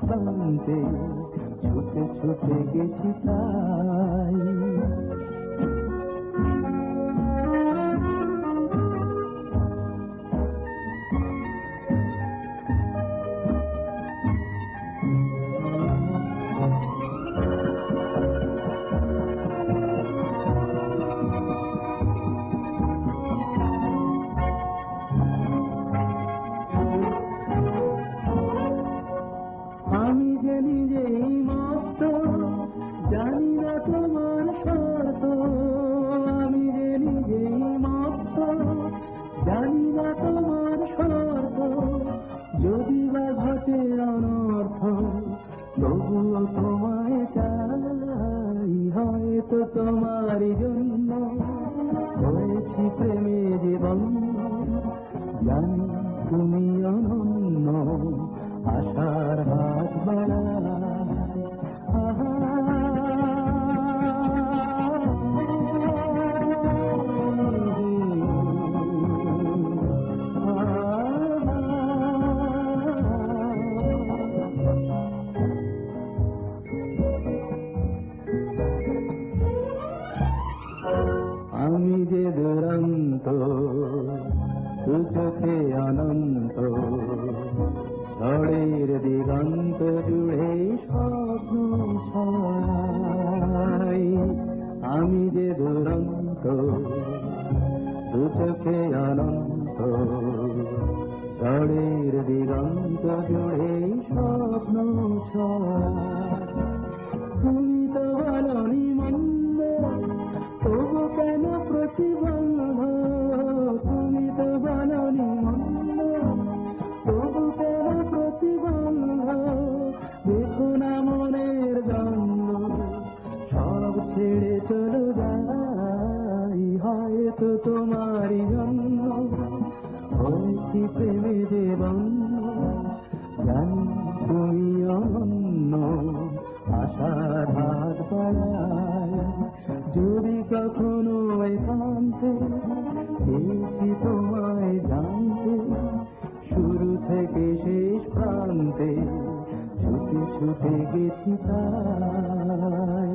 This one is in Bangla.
প্রান্তে ছুটে ছুটে গেছি তাই। আমি যে নিজেই মস্ত, জানি না তোমার শর্ত। আমি যে নিজেই মস্ত, জানি না তোমার শর্ত। যদি বা ঘটে অনর্থ, তবুও তোমায় চাই। হয়তো তোমারই জন্য হয়েছি প্রেমে জীবন। জানি তুমি অনন্য, আশার হাত বাড়ায়। আমি যে দুরন্ত, দু চোখে অনন্ত, ঝড়ের দিগন্ত জুড়ে স্বপ্ন ছড়াই। আমি যে দুরন্ত, দু চোখে অনন্ত, ঝড়ের দিগন্ত জুড়ে স্বপ্ন ছড়াই। তুমি তো বলনি মন্দ, তবু কেন প্রতিবন্ধ? তুমি তো বলনি মন্দ, তবু কেন প্রতিবন্ধ? দেখো না মনের দ্বন্দ্ব, সব ছেড়ে চলে যাই। হয়তো তোমারই জন্য হয়েছি প্রেমে জীবন। জানি তুমি অনন্য, আশার হাত বাড়ায়। যদি কখনো একান্তে চেয়েছি তোমায় জানতে, শুরু থেকে শেষ প্রান্তে ছুটে ছুটে গেছি তাই।